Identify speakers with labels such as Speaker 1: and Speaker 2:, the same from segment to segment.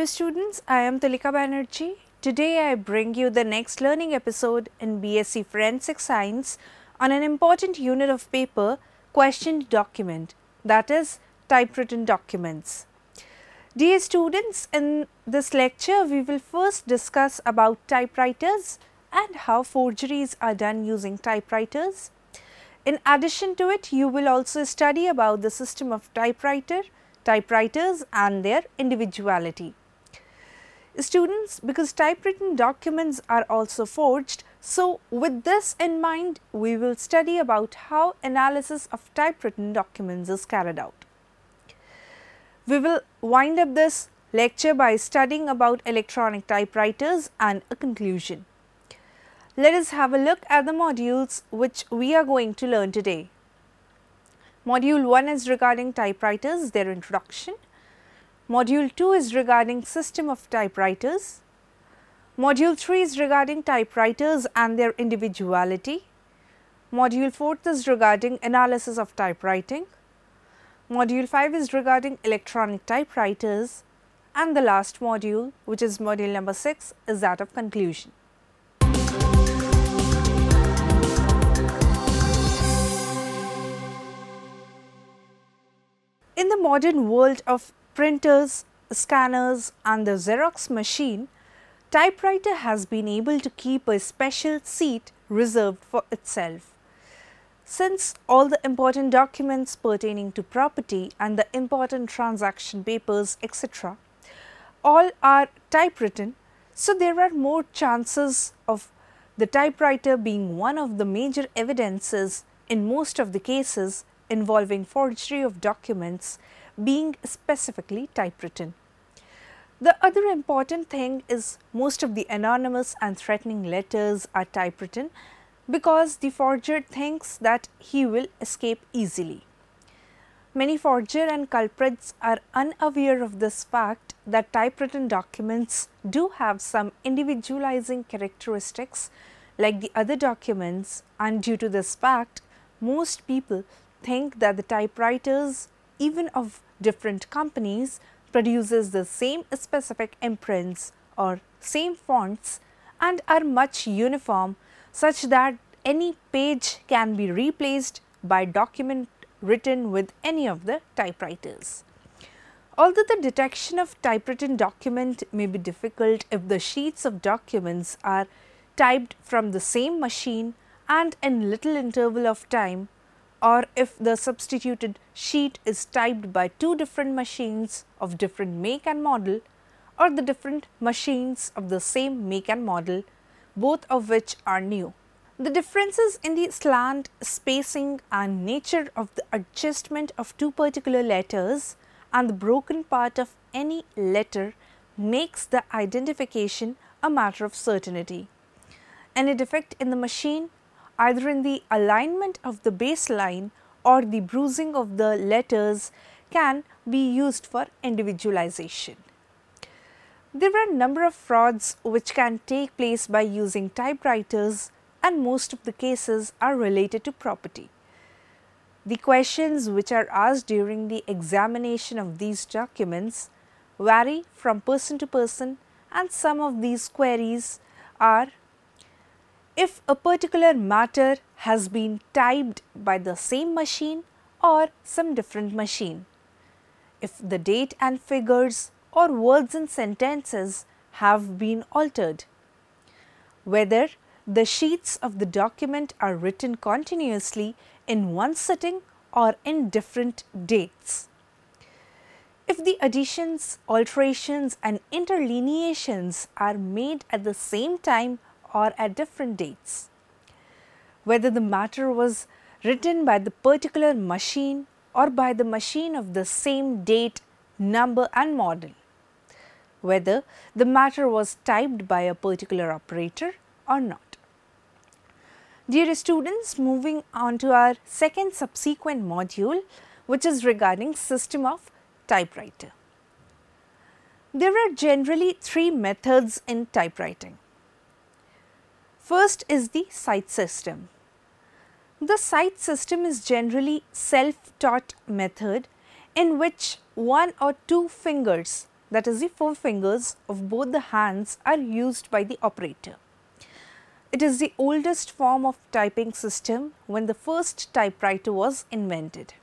Speaker 1: Hello students, I am Tulika Banerjee. Today I bring you the next learning episode in BSc Forensic Science on an important unit of paper, questioned document, that is typewritten documents. Dear students, in this lecture we will first discuss about typewriters and how forgeries are done using typewriters. In addition to it, you will also study about the system of typewriters and their individuality. Students, because typewritten documents are also forged, so with this in mind, we will study about how analysis of typewritten documents is carried out. We will wind up this lecture by studying about electronic typewriters and a conclusion. Let us have a look at the modules which we are going to learn today. Module 1 is regarding typewriters, their introduction. Module 2 is regarding system of typewriters. Module 3 is regarding typewriters and their individuality. Module 4 is regarding analysis of typewriting. Module 5 is regarding electronic typewriters, and the last module, which is module number 6, is that of conclusion. In the modern world of printers, scanners and the Xerox machine, typewriter has been able to keep a special seat reserved for itself. Since all the important documents pertaining to property and the important transaction papers, etc., all are typewritten, so there are more chances of the typewriter being one of the major evidences in most of the cases involving forgery of documents being specifically typewritten. The other important thing is most of the anonymous and threatening letters are typewritten because the forger thinks that he will escape easily. Many forger and culprits are unaware of this fact that typewritten documents do have some individualizing characteristics like the other documents, and due to this fact, most people think that the typewriters, even of different companies, produces the same specific imprints or same fonts and are much uniform, such that any page can be replaced by document written with any of the typewriters. Although the detection of typewritten document may be difficult if the sheets of documents are typed from the same machine and in little interval of time, or if the substituted sheet is typed by two different machines of different make and model, or the different machines of the same make and model, both of which are new. The differences in the slant, spacing and nature of the adjustment of two particular letters and the broken part of any letter makes the identification a matter of certainty. Any defect in the machine, either in the alignment of the baseline or the bruising of the letters, can be used for individualization. There are a number of frauds which can take place by using typewriters, and most of the cases are related to property. The questions which are asked during the examination of these documents vary from person to person, and some of these queries are: if a particular matter has been typed by the same machine or some different machine, if the date and figures or words and sentences have been altered, whether the sheets of the document are written continuously in one sitting or in different dates, if the additions, alterations and interlineations are made at the same time or at different dates, whether the matter was written by the particular machine or by the machine of the same date, number and model, whether the matter was typed by a particular operator or not. Dear students, moving on to our second subsequent module, which is regarding system of typewriter. There are generally three methods in typewriting. First is the sight system. The sight system is generally self-taught method in which one or two fingers that is the four fingers of both the hands, are used by the operator. It is the oldest form of typing system when the first typewriter was invented,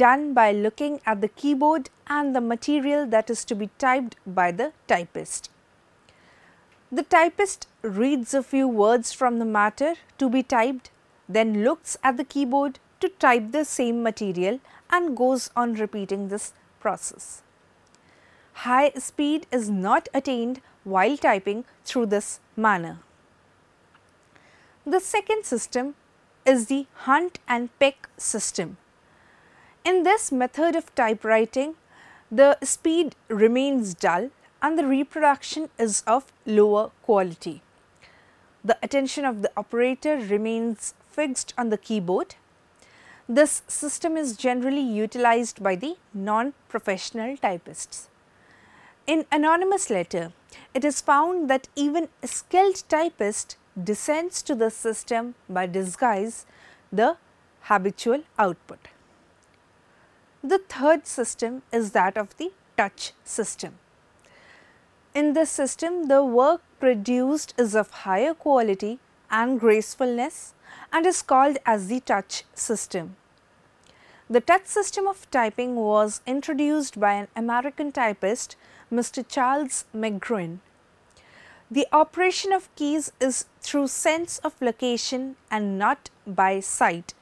Speaker 1: done by looking at the keyboard and the material that is to be typed by the typist. The typist reads a few words from the matter to be typed, then looks at the keyboard to type the same material and goes on repeating this process. High speed is not attained while typing through this manner. The second system is the hunt and peck system. In this method of typewriting, the speed remains dull and the reproduction is of lower quality. The attention of the operator remains fixed on the keyboard. This system is generally utilized by the non-professional typists. In anonymous letter, it is found that even a skilled typist descends to the system by disguise the habitual output. The third system is that of the touch system. In this system, the work produced is of higher quality and gracefulness and is called as the touch system. The touch system of typing was introduced by an American typist, Mr. Charles McGrinn. The operation of keys is through sense of location and not by sight.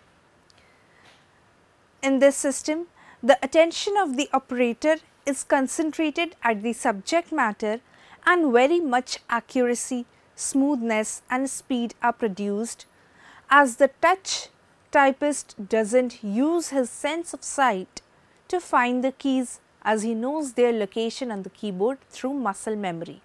Speaker 1: In this system, the attention of the operator is concentrated at the subject matter and very much accuracy, smoothness and speed are produced, as the touch typist does not use his sense of sight to find the keys, as he knows their location on the keyboard through muscle memory.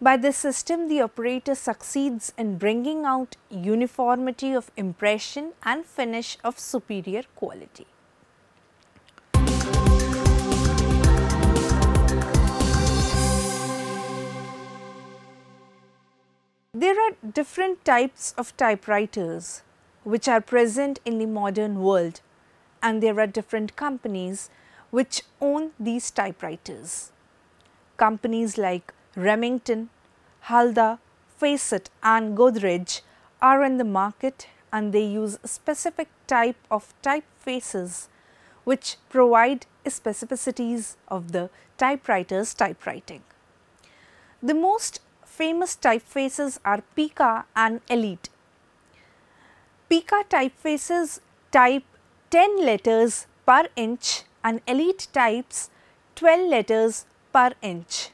Speaker 1: By this system, the operator succeeds in bringing out uniformity of impression and finish of superior quality. There are different types of typewriters which are present in the modern world, and there are different companies which own these typewriters. Companies like Remington, Halda, Facet and Godrej are in the market, and they use a specific type of typefaces which provide specificities of the typewriter's typewriting. The most famous typefaces are Pica and Elite. Pica typefaces type 10 letters per inch and Elite types 12 letters per inch.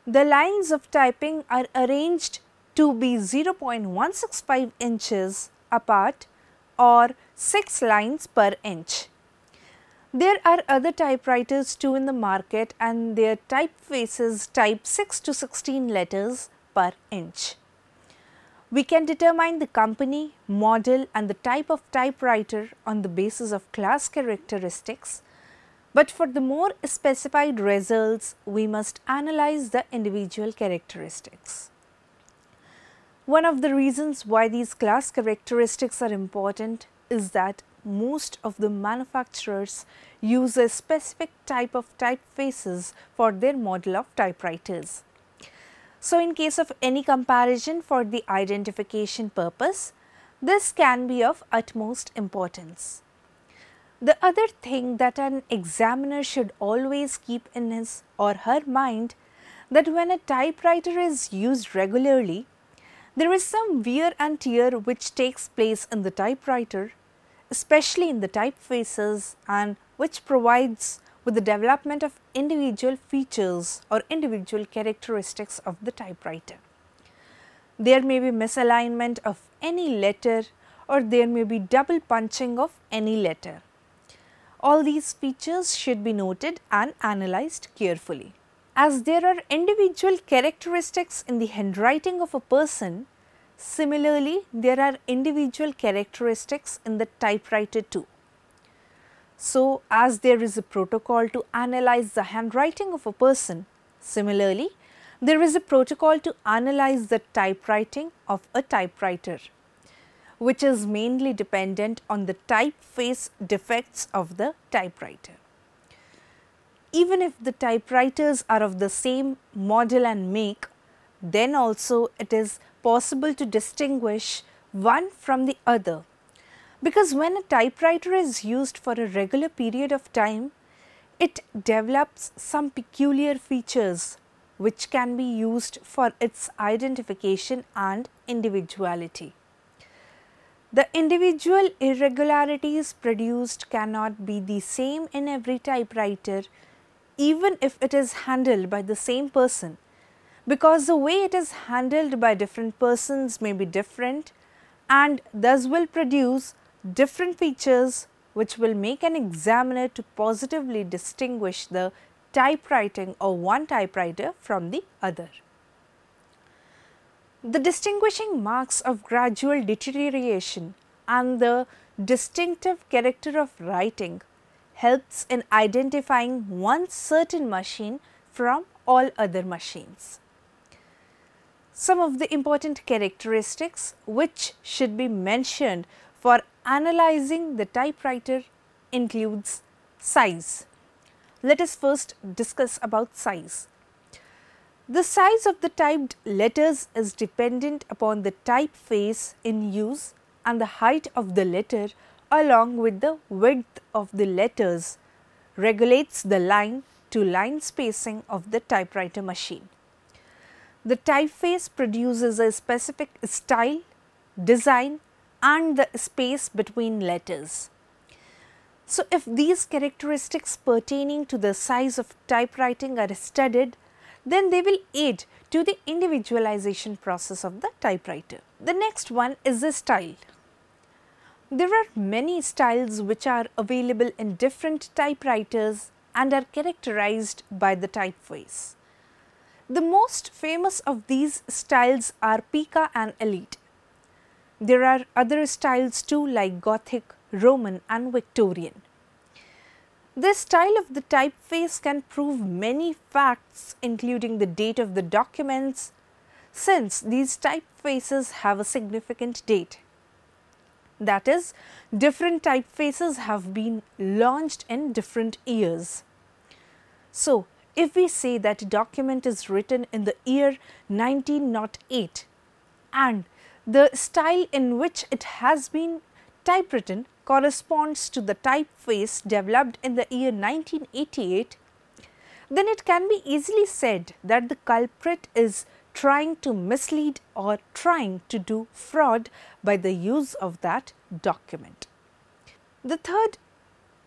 Speaker 1: The lines of typing are arranged to be 0.165 inches apart or 6 lines per inch. There are other typewriters too in the market, and their typefaces type 6 to 16 letters per inch. We can determine the company, model and the type of typewriter on the basis of class characteristics, but for the more specified results, we must analyze the individual characteristics. One of the reasons why these class characteristics are important is that most of the manufacturers use a specific type of typefaces for their model of typewriters. So, in case of any comparison for the identification purpose, this can be of utmost importance. The other thing that an examiner should always keep in his or her mind, that when a typewriter is used regularly, there is some wear and tear which takes place in the typewriter, especially in the typefaces, and which provides with the development of individual features or individual characteristics of the typewriter. There may be misalignment of any letter, or there may be double punching of any letter. All these features should be noted and analyzed carefully. As there are individual characteristics in the handwriting of a person, similarly there are individual characteristics in the typewriter too. So, as there is a protocol to analyze the handwriting of a person, similarly there is a protocol to analyze the typewriting of a typewriter, which is mainly dependent on the typeface defects of the typewriter. even if the typewriters are of the same model and make, then also it is possible to distinguish one from the other. Because when a typewriter is used for a regular period of time, it develops some peculiar features which can be used for its identification and individuality. The individual irregularities produced cannot be the same in every typewriter, even if it is handled by the same person, because the way it is handled by different persons may be different and thus will produce different features which will make an examiner to positively distinguish the typewriting or one typewriter from the other. The distinguishing marks of gradual deterioration and the distinctive character of writing helps in identifying one certain machine from all other machines. Some of the important characteristics which should be mentioned for analyzing the typewriter includes size. Let us first discuss about size. The size of the typed letters is dependent upon the typeface in use and the height of the letter along with the width of the letters regulates the line to line spacing of the typewriter machine. The typeface produces a specific style, design and the space between letters. So, if these characteristics pertaining to the size of typewriting are studied, then they will aid to the individualization process of the typewriter. The next one is the style. There are many styles which are available in different typewriters and are characterized by the typeface. The most famous of these styles are Pica and Elite. There are other styles too like Gothic, Roman and Victorian. The style of the typeface can prove many facts including the date of the documents, since these typefaces have a significant date. That is, different typefaces have been launched in different years. So, if we say that a document is written in the year 1908 and the style in which it has been typewritten corresponds to the typeface developed in the year 1988, then it can be easily said that the culprit is trying to mislead or trying to do fraud by the use of that document. The third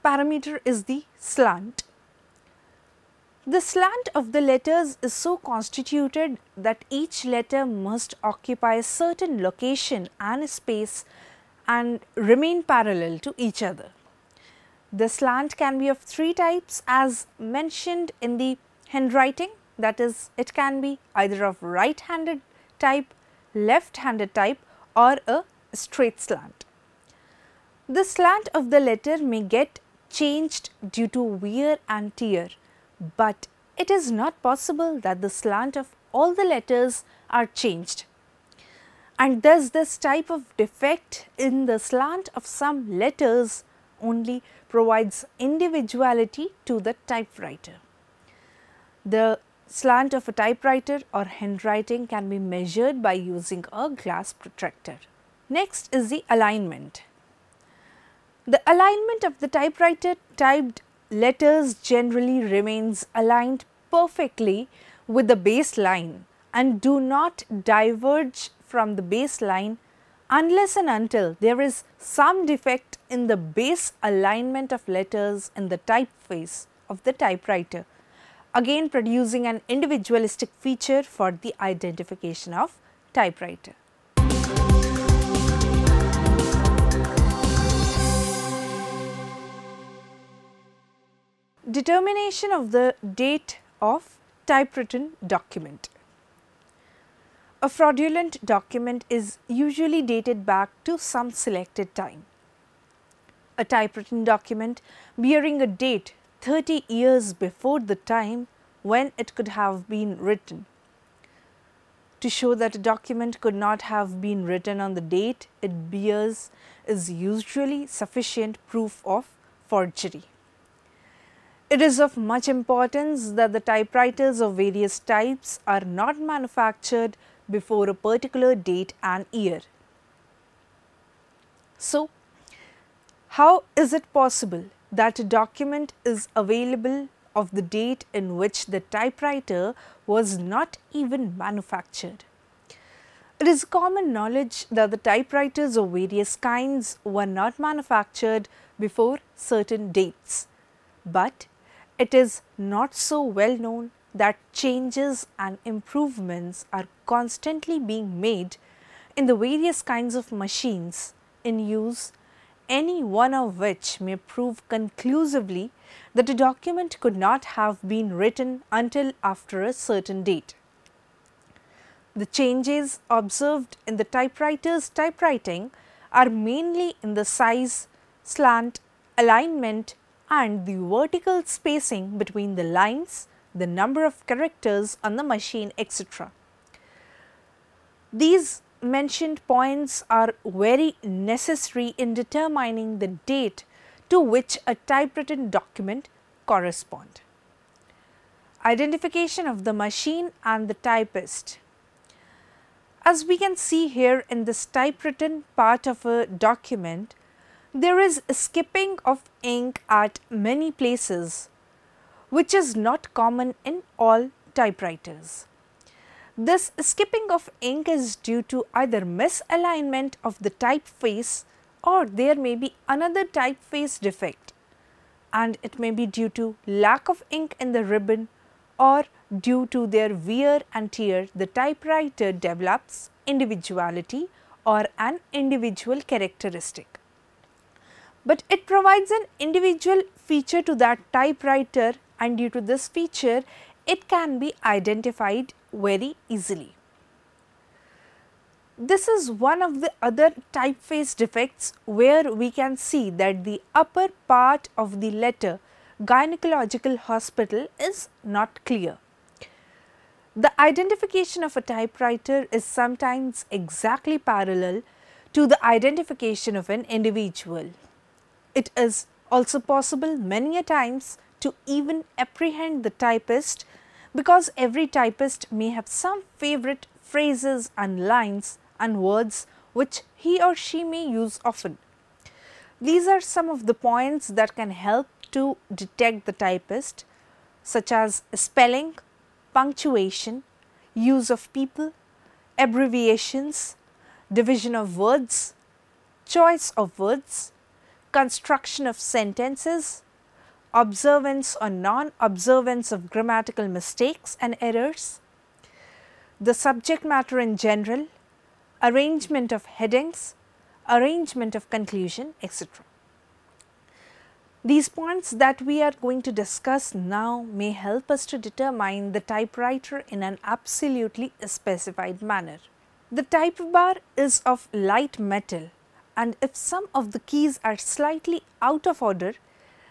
Speaker 1: parameter is the slant. The slant of the letters is so constituted that each letter must occupy a certain location and space and remain parallel to each other. The slant can be of three types as mentioned in the handwriting, that is, it can be either of right-handed type, left-handed type or a straight slant. The slant of the letter may get changed due to wear and tear, but it is not possible that the slant of all the letters are changed. And thus this type of defect in the slant of some letters only provides individuality to the typewriter. The slant of a typewriter or handwriting can be measured by using a glass protractor. Next is the alignment. The alignment of the typewriter typed letters generally remains aligned perfectly with the base line and do not diverge from the base line unless and until there is some defect in the base alignment of letters in the typeface of the typewriter, again producing an individualistic feature for the identification of typewriter. Determination of the date of typewritten document. A fraudulent document is usually dated back to some selected time. A typewritten document bearing a date 30 years before the time when it could have been written. To show that a document could not have been written on the date it bears is usually sufficient proof of forgery. It is of much importance that the typewriters of various types are not manufactured before a particular date and year. So, how is it possible that a document is available of the date in which the typewriter was not even manufactured? It is common knowledge that the typewriters of various kinds were not manufactured before certain dates, but it is not so well known that changes and improvements are constantly being made in the various kinds of machines in use, any one of which may prove conclusively that a document could not have been written until after a certain date. The changes observed in the typewriter's typewriting are mainly in the size, slant, alignment and the vertical spacing between the lines, the number of characters on the machine, etc. These mentioned points are very necessary in determining the date to which a typewritten document corresponds. Identification of the machine and the typist. As we can see here in this typewritten part of a document, there is a skipping of ink at many places, which is not common in all typewriters. This skipping of ink is due to either misalignment of the typeface or there may be another typeface defect, and it may be due to lack of ink in the ribbon or due to their wear and tear. The typewriter develops individuality or an individual characteristic, but it provides an individual feature to that typewriter, and due to this feature it can be identified very easily. This is one of the other typeface defects where we can see that the upper part of the letter gynecological hospital is not clear. The identification of a typewriter is sometimes exactly parallel to the identification of an individual. It is also possible many a times to even apprehend the typist, because every typist may have some favorite phrases and lines and words which he or she may use often. These are some of the points that can help to detect the typist, such as spelling, punctuation, use of people, abbreviations, division of words, choice of words, construction of sentences, observance or non-observance of grammatical mistakes and errors, the subject matter in general, arrangement of headings, arrangement of conclusion, etc. These points that we are going to discuss now may help us to determine the typewriter in an absolutely specified manner. The type bar is of light metal, and if some of the keys are slightly out of order,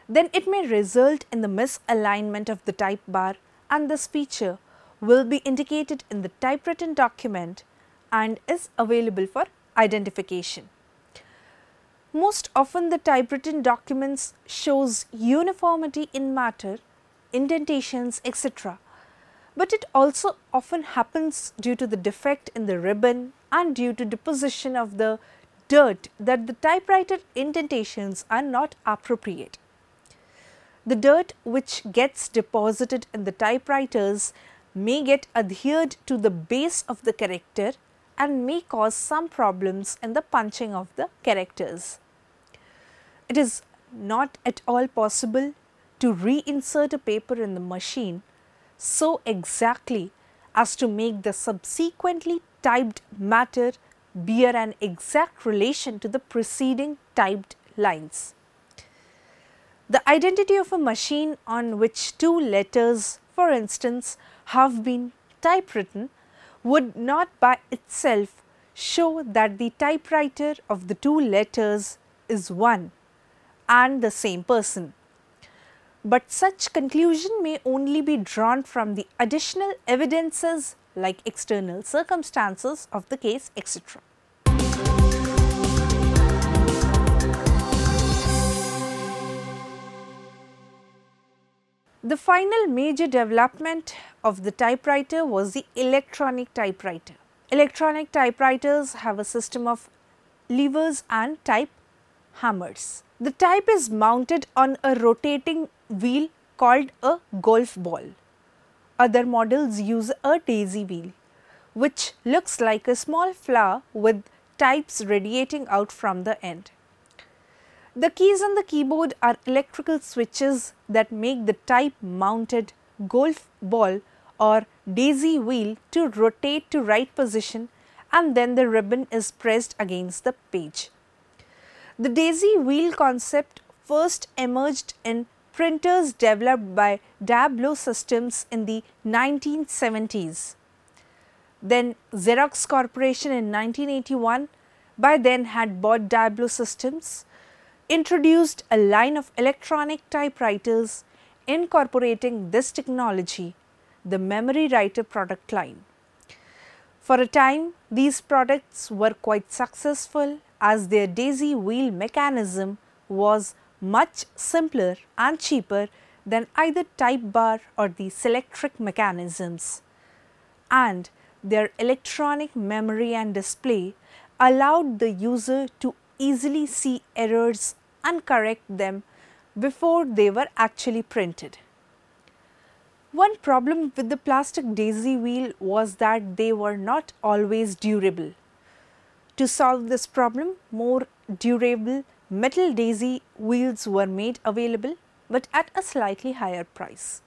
Speaker 1: then it may result in the misalignment of the type bar, and this feature will be indicated in the typewritten document and is available for identification. Most often the typewritten documents shows uniformity in matter, indentations, etc. But it also often happens due to the defect in the ribbon and due to deposition of the dirt that the typewriter indentations are not appropriate. The dirt which gets deposited in the typewriters may get adhered to the base of the character and may cause some problems in the punching of the characters. It is not at all possible to reinsert a paper in the machine so exactly as to make the subsequently typed matter bear an exact relation to the preceding typed lines. The identity of a machine on which two letters, for instance, have been typewritten would not by itself show that the typewriter of the two letters is one and the same person. But such conclusion may only be drawn from the additional evidences like external circumstances of the case, etc. The final major development of the typewriter was the electronic typewriter. Electronic typewriters have a system of levers and type hammers. The type is mounted on a rotating wheel called a golf ball. Other models use a daisy wheel, which looks like a small flower with types radiating out from the end. The keys on the keyboard are electrical switches that make the type mounted golf ball or daisy wheel to rotate to right position, and then the ribbon is pressed against the page. The daisy wheel concept first emerged in printers developed by Tableau Systems in the 1970s. Then Xerox Corporation in 1981, by then had bought Tableau Systems, introduced a line of electronic typewriters incorporating this technology, the Memory Writer product line. For a time, these products were quite successful as their daisy wheel mechanism was much simpler and cheaper than either type bar or the Selectric mechanisms, and their electronic memory and display allowed the user to easily see errors and correct them before they were actually printed. One problem with the plastic daisy wheel was that they were not always durable. To solve this problem, more durable metal daisy wheels were made available, but at a slightly higher price.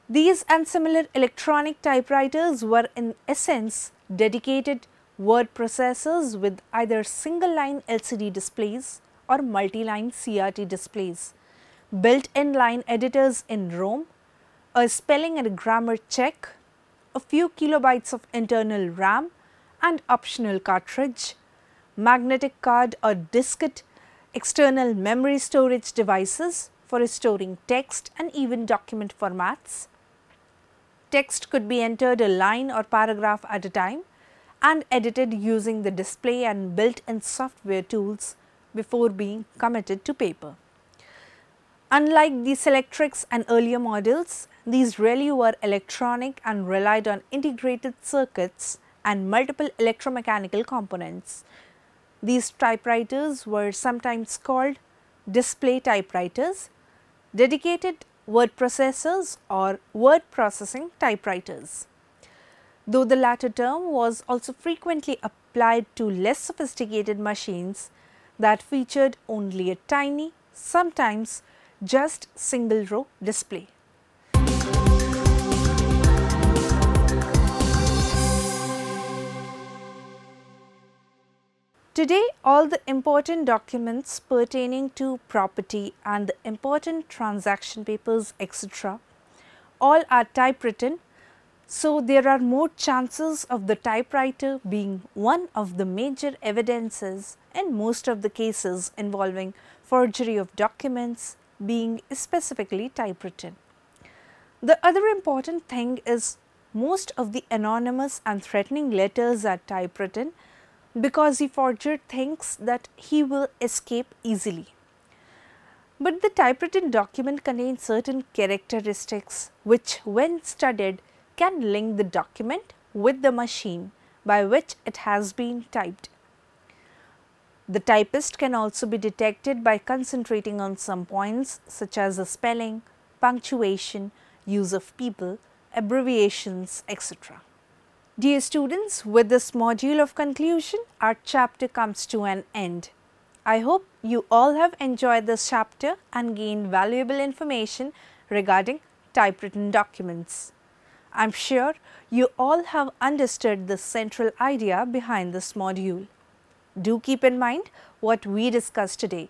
Speaker 1: These and similar electronic typewriters were in essence dedicated word processors with either single line LCD displays or multi-line CRT displays, built-in line editors in ROM, a spelling and a grammar check, a few kilobytes of internal RAM and optional cartridge, magnetic card or diskette external memory storage devices for storing text and even document formats. Text could be entered a line or paragraph at a time and edited using the display and built-in software tools before being committed to paper. Unlike the Selectrics and earlier models, these really were electronic and relied on integrated circuits and multiple electromechanical components. These typewriters were sometimes called display typewriters, dedicated word processors or word processing typewriters, though the latter term was also frequently applied to less sophisticated machines that featured only a tiny, sometimes just single row display. Today, all the important documents pertaining to property and the important transaction papers, etc., all are typewritten, so there are more chances of the typewriter being one of the major evidences in most of the cases involving forgery of documents being specifically typewritten. The other important thing is most of the anonymous and threatening letters are typewritten because the forger thinks that he will escape easily. But the typewritten document contains certain characteristics which, when studied, can link the document with the machine by which it has been typed. The typist can also be detected by concentrating on some points such as the spelling, punctuation, use of people, abbreviations, etc. Dear students, with this module of conclusion, our chapter comes to an end. I hope you all have enjoyed this chapter and gained valuable information regarding typewritten documents. I am sure you all have understood the central idea behind this module. Do keep in mind what we discussed today.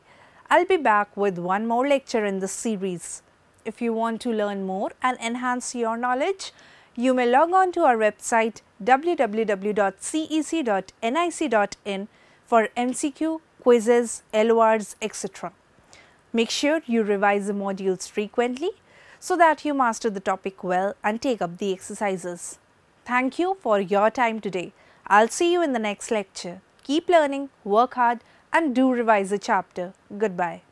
Speaker 1: I'll be back with one more lecture in this series. If you want to learn more and enhance your knowledge, you may log on to our website www.cec.nic.in for MCQ, quizzes, LORs, etc. Make sure you revise the modules frequently so that you master the topic well and take up the exercises. Thank you for your time today. I'll see you in the next lecture. Keep learning, work hard and do revise the chapter. Goodbye.